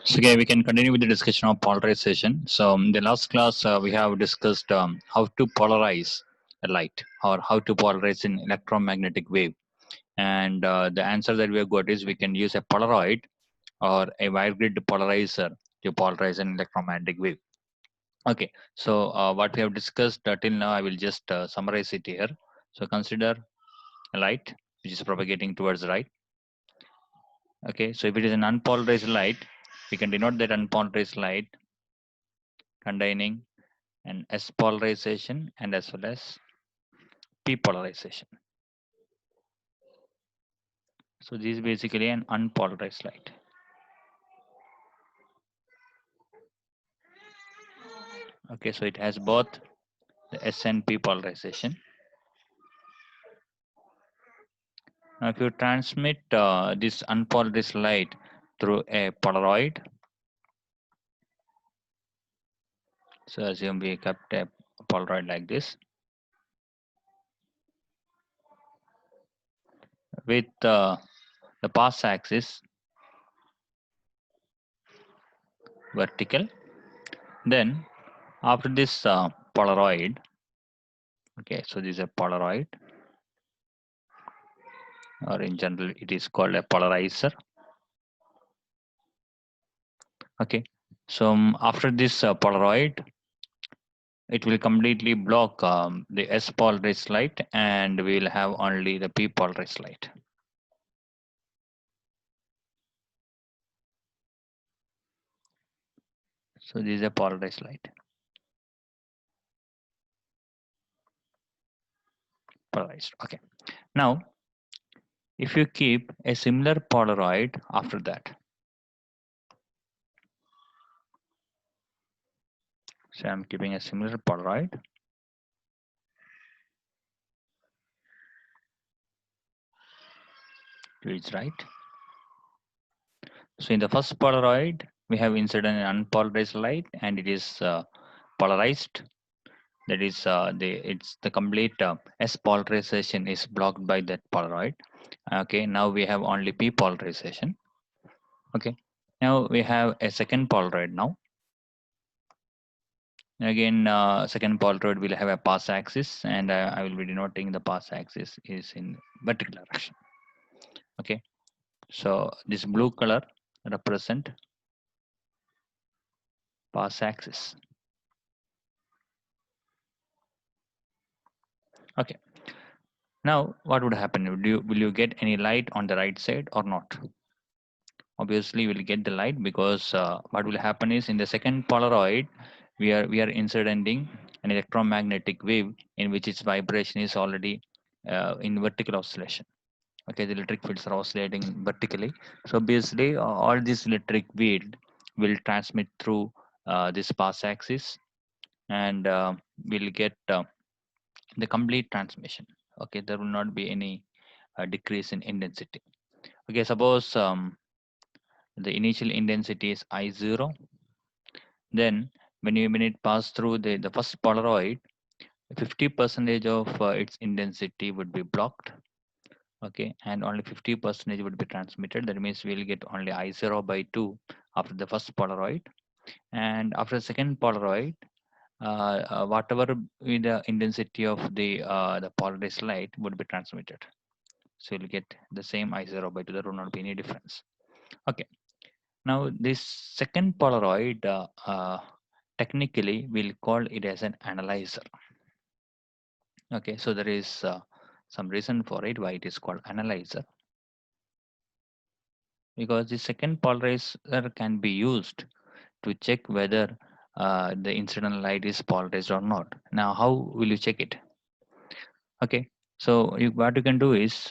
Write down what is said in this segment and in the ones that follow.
So, okay, we can continue with the discussion of polarization. So, in the last class, we have discussed how to polarize a light or how to polarize an electromagnetic wave. And the answer that we have got is we can use a Polaroid or a wire grid polarizer to polarize an electromagnetic wave. Okay, so what we have discussed till now, I will just summarize it here. So, consider a light which is propagating towards the right. Okay, so if it is an unpolarized light, we can denote that unpolarized light containing an S polarization and as well as P polarization. So this is basically an unpolarized light. Okay, so it has both the S and P polarization. Now if you transmit this unpolarized light through a Polaroid, so assume we kept a Polaroid like this with the pass axis vertical. Then after this Polaroid, okay, so this is a Polaroid, or in general it is called a polarizer. Okay, so after this Polaroid, it will completely block the S polarized light, and we will have only the P polarized light. So this is a polarized light. Polarized. Okay. Now, if you keep a similar Polaroid after that, so I'm keeping a similar Polaroid. To its right. So in the first Polaroid, we have inserted an unpolarized light, and it is polarized. That is it's the complete S polarization is blocked by that Polaroid. Okay, now we have only P polarization. Okay, now we have a second Polaroid now. Again, second Polaroid will have a pass axis, and I will be denoting the pass axis is in vertical direction. Okay, so this blue color represent pass axis. Okay, now what would happen? Will you get any light on the right side or not? Obviously we'll get the light, because what will happen is in the second Polaroid we are inserting an electromagnetic wave in which its vibration is already in vertical oscillation. Okay, the electric fields are oscillating vertically. So basically all this electric field will transmit through this pass axis, and we'll get the complete transmission. Okay, there will not be any decrease in intensity. Okay, suppose the initial intensity is I0. Then when it passed through the first Polaroid, 50 percentage of its intensity would be blocked. Okay, and only 50 percentage would be transmitted. That means we'll get only I0 by 2 after the first Polaroid. And after the second Polaroid, whatever be the intensity of the polarized light would be transmitted. So you'll get the same I0 by 2. There will not be any difference. Okay. Now this second Polaroid, technically we'll call it as an analyzer. Okay, so there is some reason for it why it is called analyzer, because the second polarizer can be used to check whether the incident light is polarized or not. Now how will you check it? Okay, so what you can do is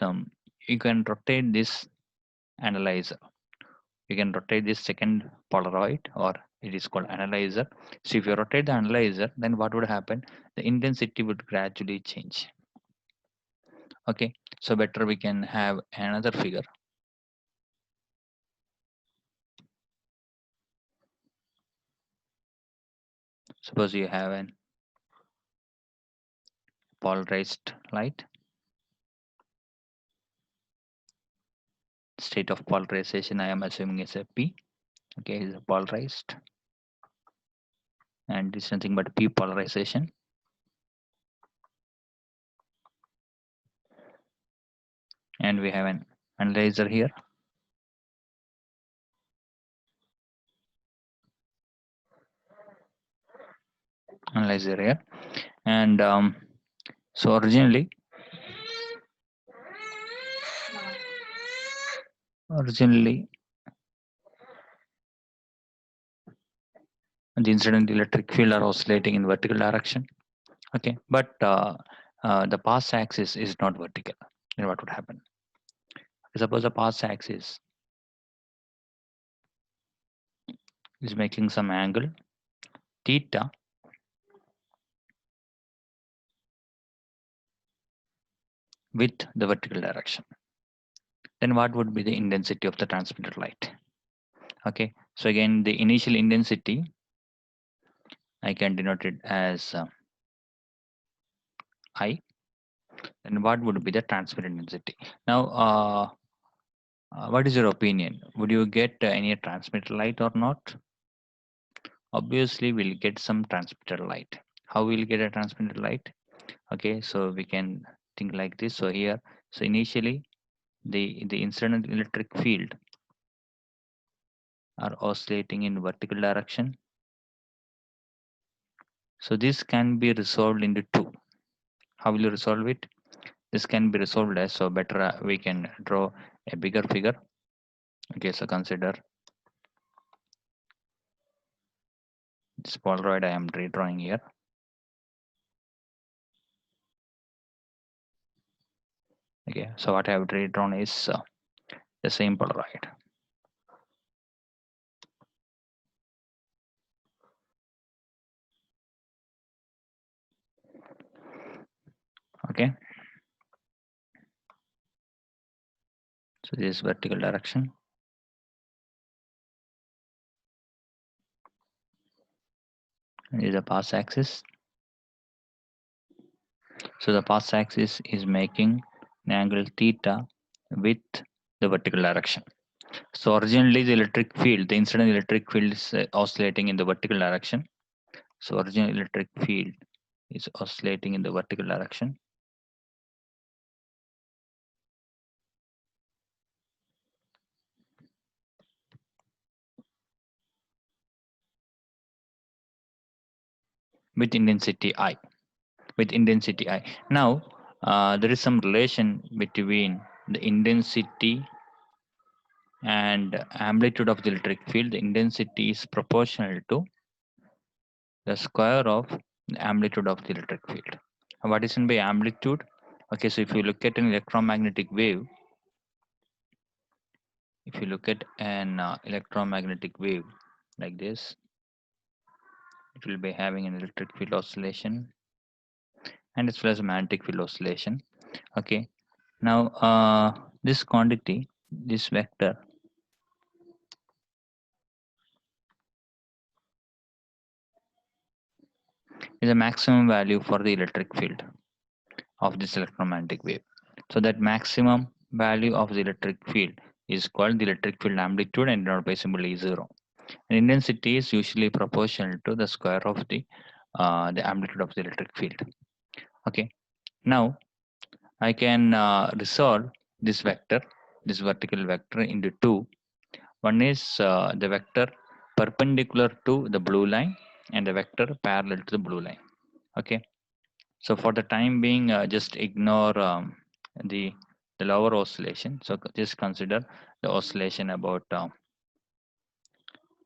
you can rotate this analyzer. You can rotate this second Polaroid, or it is called analyzer. So if you rotate the analyzer, then what would happen? The intensity would gradually change. Okay, so better we can have another figure. Suppose you have an polarized light. State of polarization I am assuming is a P. Okay, is polarized, and it's nothing but p polarization. And we have an analyzer here. Analyzer here. And so originally the incident electric field are oscillating in vertical direction. Okay, but the path axis is not vertical. Then what would happen? Suppose the path axis is making some angle theta with the vertical direction. Then what would be the intensity of the transmitted light? Okay, so again the initial intensity I can denote it as I. Then what would be the transmitted intensity? Now, what is your opinion? Would you get any transmitted light or not? Obviously, we'll get some transmitted light. How we'll get a transmitted light? Okay, so we can think like this. So here, so initially the incident electric field are oscillating in vertical direction. So this can be resolved into two. How will you resolve it? This can be resolved as, so better we can draw a bigger figure. Okay, so consider this Polaroid I am redrawing here. Okay, so what I have redrawn is the same Polaroid. Okay, so this is vertical direction. And this is the path axis. So the path axis is making an angle theta with the vertical direction. So originally the electric field, the incident electric field is oscillating in the vertical direction. So original electric field is oscillating in the vertical direction. With intensity I. With intensity I. Now there is some relation between the intensity and amplitude of the electric field. The intensity is proportional to the square of the amplitude of the electric field. What is meant by amplitude? Okay, so if you look at an electromagnetic wave, if you look at an electromagnetic wave like this, it will be having an electric field oscillation and as well as a magnetic field oscillation. Okay, now this quantity, this vector, is a maximum value for the electric field of this electromagnetic wave. So that maximum value of the electric field is called the electric field amplitude and denoted by symbol E0. And intensity is usually proportional to the square of the amplitude of the electric field. Okay. Now I can resolve this vector, this vertical vector, into two. One is the vector perpendicular to the blue line and the vector parallel to the blue line. Okay. So for the time being, just ignore the the lower oscillation. So just consider the oscillation about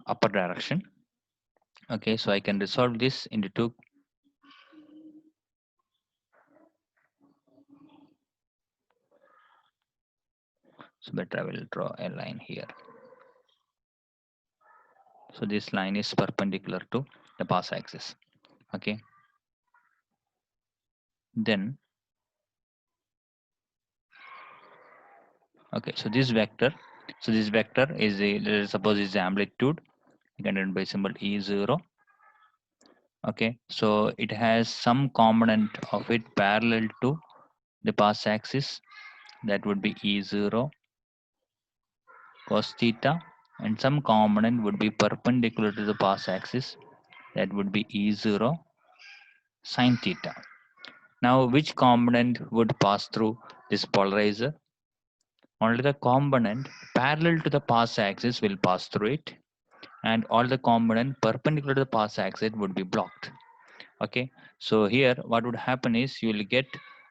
upper direction. Okay, so I can resolve this into two. So better I will draw a line here. So this line is perpendicular to the path axis. Okay. Then okay, so this vector, is the, let us suppose is the amplitude denoted by symbol E0. Okay, so it has some component of it parallel to the path axis, that would be E0 cos theta, and some component would be perpendicular to the path axis, that would be E0 sine theta. Now, which component would pass through this polarizer? Only the component parallel to the path axis will pass through it, and all the component perpendicular to the path axis would be blocked. Okay, so here what would happen is you will get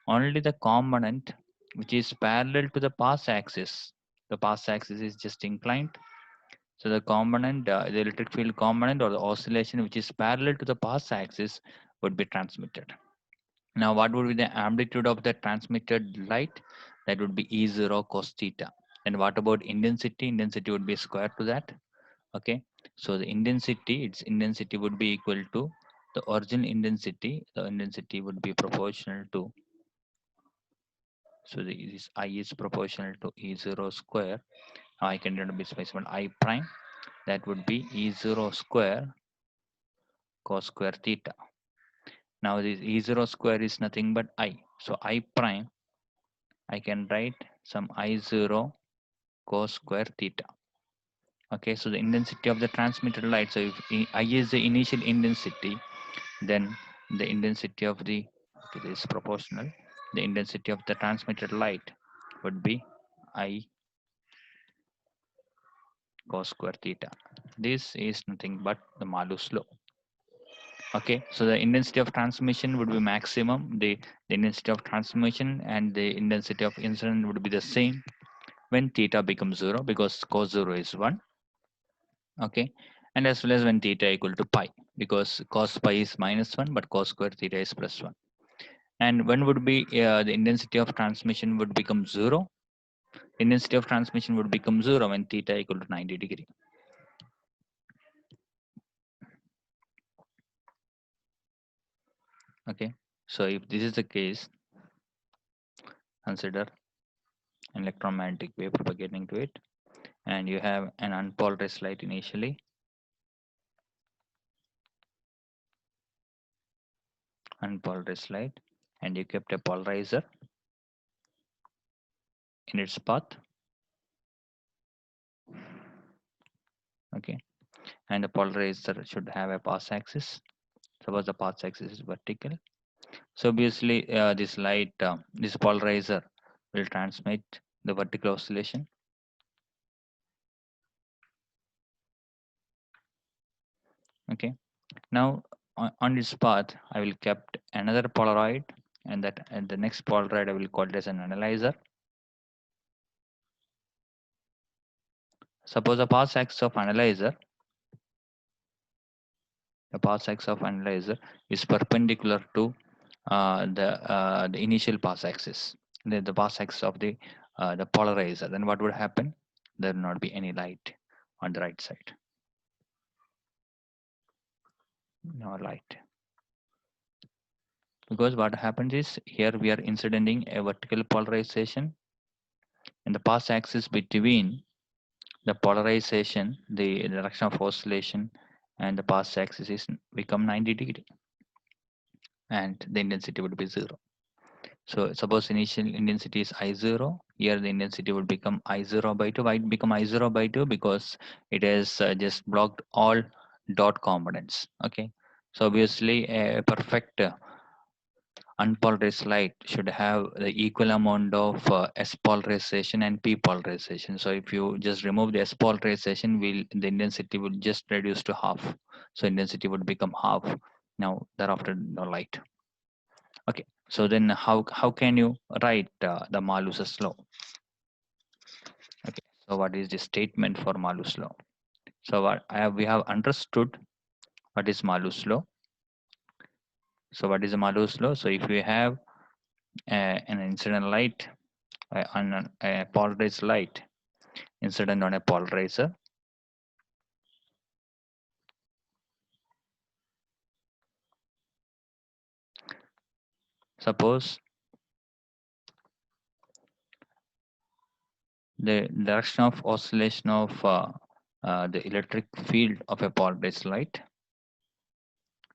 only the component which is parallel to the path axis. The path axis is just inclined, so the component, the electric field component or the oscillation which is parallel to the path axis would be transmitted. Now, what would be the amplitude of the transmitted light? That would be E0 cos theta. And what about intensity? Intensity would be square to that. Okay, so the intensity, its intensity would be equal to the original intensity. The intensity would be proportional to, so this I is proportional to E0 square. Now I can write this specimen I prime, that would be E0 square cos square theta. Now this E0 square is nothing but I. So I prime, I can write some I0 cos square theta. Okay, so the intensity of the transmitted light. So if I is the initial intensity, then the intensity of the, okay, this is proportional. The intensity of the transmitted light would be I cos square theta. This is nothing but the Malus law. Okay, so the intensity of transmission would be maximum. The intensity of transmission and the intensity of incident would be the same when theta becomes 0, because cos 0 is 1. Okay, and as well as when theta equal to pi, because cos pi is minus 1 but cos square theta is plus 1. And when would be the intensity of transmission would become 0? Intensity of transmission would become 0 when theta equal to 90 degree. Okay, so if this is the case, consider an electromagnetic wave propagating to it, and you have an unpolarized light initially, unpolarized light, and you kept a polarizer in its path. Okay, and the polarizer should have a path axis. Suppose the path axis is vertical. So obviously, this light, this polarizer will transmit the vertical oscillation. Okay. Now on this path, I will kept another Polaroid, and the next Polaroid I will call it as an analyzer. Suppose the path axis of analyzer is perpendicular to the initial path axis, the path axis of the polarizer. Then what would happen? There will not be any light on the right side. No light. Because what happens is here we are incidenting a vertical polarization, and the path axis between the polarization, the direction of oscillation, and the path axis is become 90 degree, and the intensity would be 0. So suppose initial intensity is I0, here the intensity would become I0 by 2. Why it become I0 by 2? Because it has just blocked all dot components. Okay, so obviously a perfect unpolarized light should have the equal amount of S polarization and P polarization. So if you just remove the S polarization, the intensity would just reduce to half. So intensity would become half. Now thereafter no light. Okay. So then how can you write the Malus's law? Okay. So what is the statement for Malus law? So we have understood what is Malus law. So what is the Malus law? So if you have an incident light on a polarized light incident on a polarizer, suppose the direction of oscillation of the electric field of a polarized light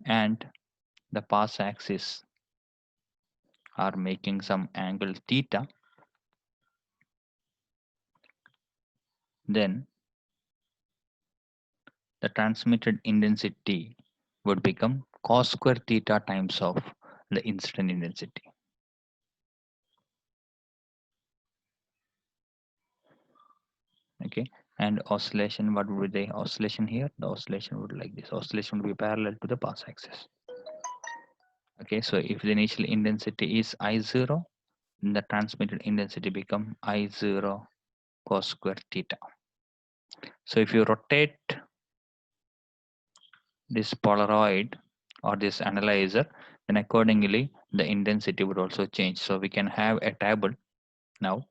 and the path axis are making some angle theta, then the transmitted intensity would become cos square theta times of the incident intensity. Okay, and oscillation, what would be the oscillation here? The oscillation would like this. Oscillation would be parallel to the path axis. Okay, so if the initial intensity is I0, then the transmitted intensity become I0 cos square theta. So if you rotate this Polaroid or this analyzer, then accordingly the intensity would also change. So we can have a table now.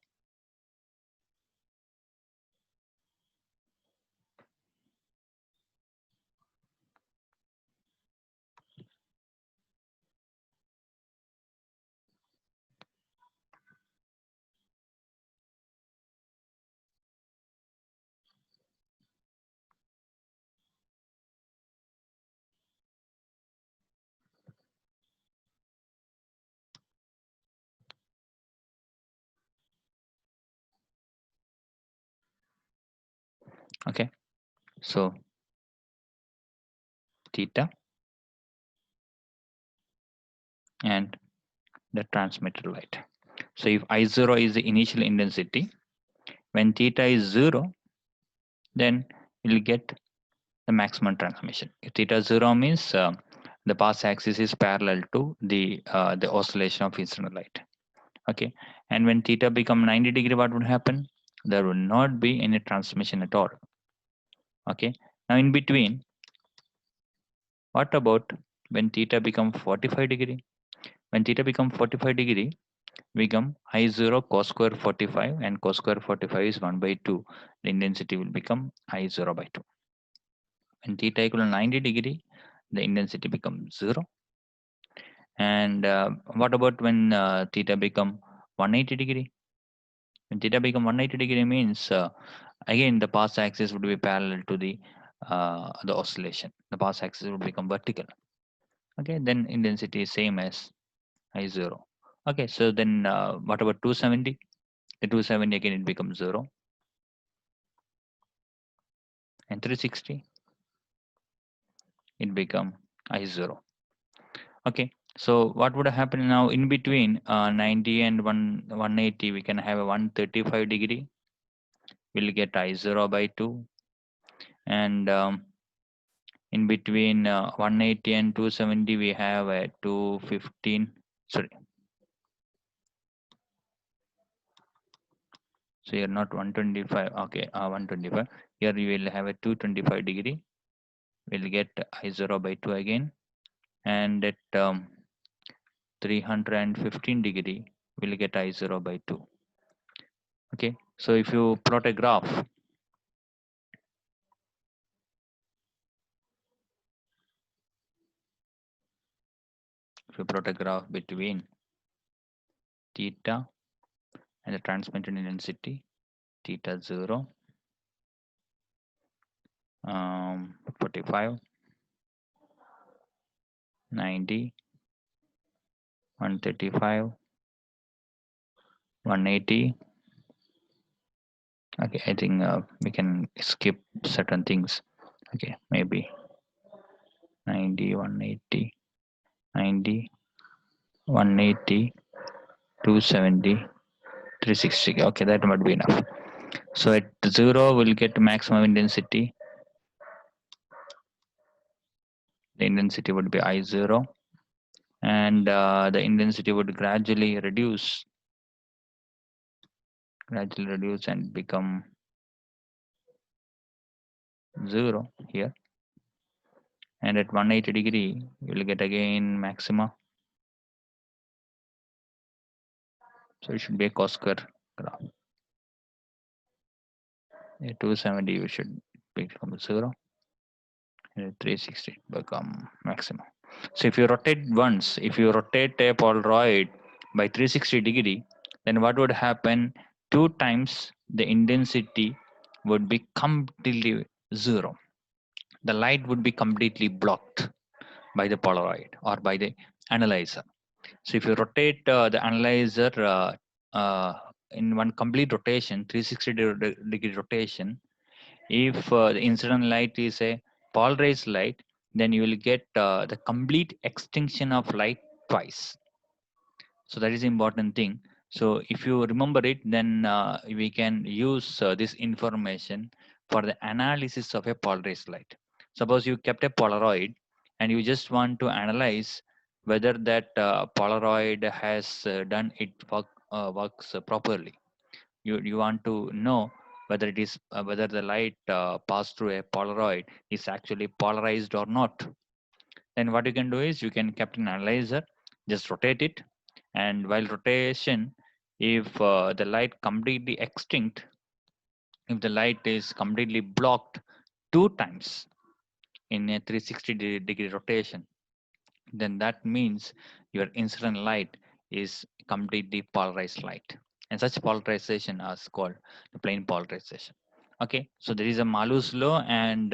Okay, so theta and the transmitted light. So if I0 is the initial intensity, when theta is 0, then you'll get the maximum transmission. If theta 0 means the path axis is parallel to the oscillation of incident light. Okay, and when theta become 90 degree, what would happen? There will not be any transmission at all. Okay, now in between, what about when theta become 45 degree? When theta become 45 degree, become I0 cos square 45, and cos square 45 is 1 by 2. The intensity will become I0 by 2. When theta equal to 90 degree, the intensity becomes 0. And what about when theta become 180 degree? When theta become 180 degree means again the path axis would be parallel to the oscillation. The path axis would become vertical. Okay, then intensity is same as I0. Okay, so then what about 270? The 270 again it becomes 0, and 360 it become I0. Okay, so what would happen now in between 90 and 180? We can have a 135 degree. We'll get I0 by 2, and in between 180 and 270 we have a 215. Sorry, so you're not 125. Okay, 125. Here you will have a 225 degree. We'll get I0 by 2 again, and at 315 degree we'll get I0 by 2. Okay, so if you plot a graph, between theta and the transmitted intensity, theta 0, 45, 90, 135, 180. Okay, I think we can skip certain things. Okay, maybe 90, 180, 90, 180, 270, 360. Okay, that might be enough. So at 0 we'll get maximum intensity. The intensity would be I0, and the intensity would gradually reduce and become 0 here, and at 180 degree you will get again maxima. So it should be a cos square graph. At 270 you should become 0, and at 360 become maximum. So if you rotate once, if you rotate a Polaroid by 360 degree, then what would happen? 2 times the intensity would be completely 0. The light would be completely blocked by the Polaroid or by the analyzer. So if you rotate the analyzer in one complete rotation, 360 degree rotation, if the incident light is a polarized light, then you will get the complete extinction of light twice. So that is the important thing. So if you remember it, then we can use this information for the analysis of a polarized light. Suppose you kept a Polaroid and you just want to analyze whether that Polaroid has done it works properly. You want to know whether it is whether the light passed through a Polaroid is actually polarized or not. Then what you can do is you can keep an analyzer, just rotate it, and while rotation, if the light completely extinct, if the light is completely blocked two times in a 360 degree rotation, then that means your incident light is completely polarized light. And such polarization is called the plane polarization. Okay, so there is a Malus law, and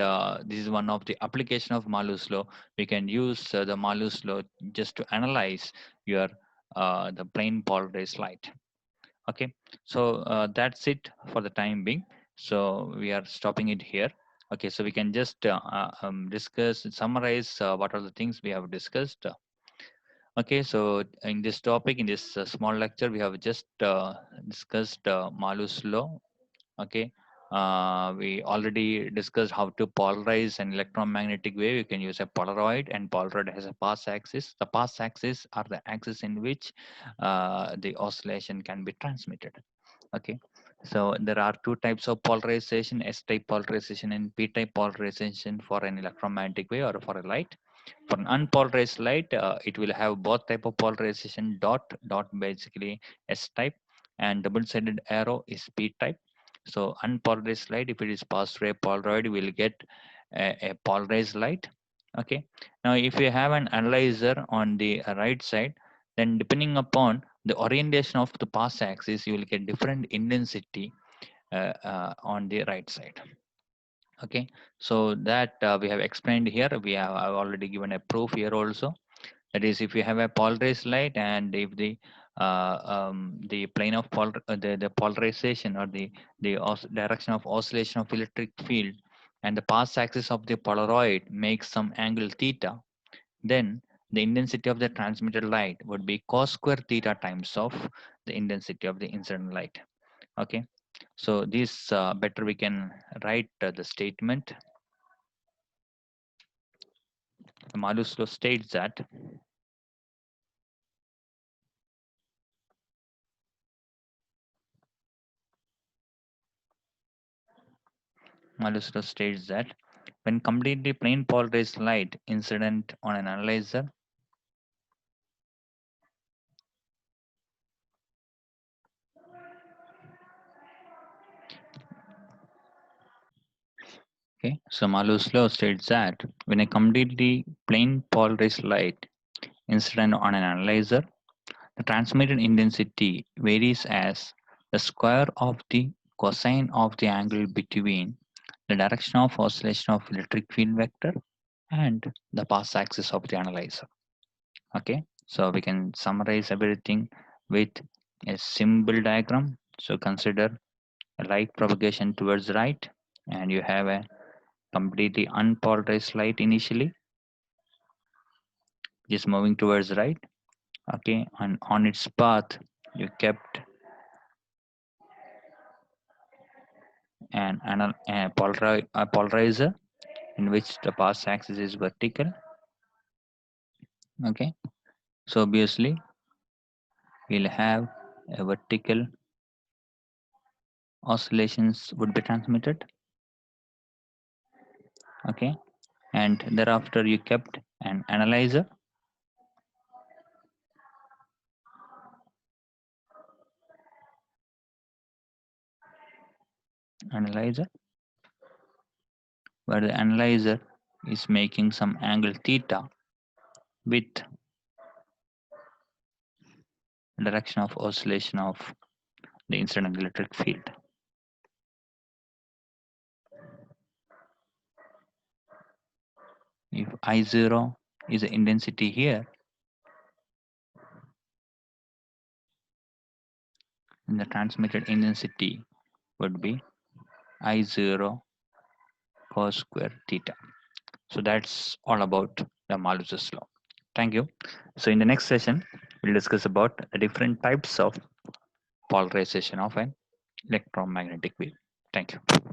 this is one of the application of Malus law. We can use the Malus law just to analyze your the plane polarized light. Okay, so that's it for the time being. So we are stopping it here. Okay, so we can just discuss, summarize what are the things we have discussed. Okay, so in this topic, in this small lecture, we have just discussed Malus law. Okay, we already discussed how to polarize an electromagnetic wave. You can use a Polaroid, and Polaroid has a pass axis. The pass axis are the axis in which the oscillation can be transmitted. Okay, so there are two types of polarization: S-type polarization and P-type polarization for an electromagnetic wave or for a light. For an unpolarized light, it will have both type of polarization. Dot basically S-type, and double-sided arrow is P-type. So unpolarized light, if it is passed through a Polaroid, will get a polarized light. Okay, now if you have an analyzer on the right side, then depending upon the orientation of the pass axis, you will get different intensity on the right side. Okay, so that we have explained here. I've already given a proof here also. That is, if you have a polarized light, and if the plane of the polarization, or the direction of oscillation of electric field, and the pass axis of the Polaroid makes some angle theta, then the intensity of the transmitted light would be cos square theta times of the intensity of the incident light. Okay, so this better we can write the statement. The Malus law states that Malus law states that when completely plane polarized light incident on an analyzer, okay, so Malus law states that when a completely plane polarized light incident on an analyzer, the transmitted intensity varies as the square of the cosine of the angle between the direction of oscillation of electric field vector and the path axis of the analyzer. Okay, so we can summarize everything with a symbol diagram. So consider a light propagation towards right, and you have a completely unpolarized light initially, just moving towards right. Okay, and on its path, you kept a polarizer in which the path axis is vertical. Okay, so obviously we'll have a vertical oscillations would be transmitted. Okay, and thereafter you kept an analyzer where the analyzer is making some angle theta with direction of oscillation of the incident electric field. If I0 is the intensity here, then the transmitted intensity would be I0 cos square theta. So that's all about the Malus's law. Thank you. So in the next session, we'll discuss about the different types of polarization of an electromagnetic wave. Thank you.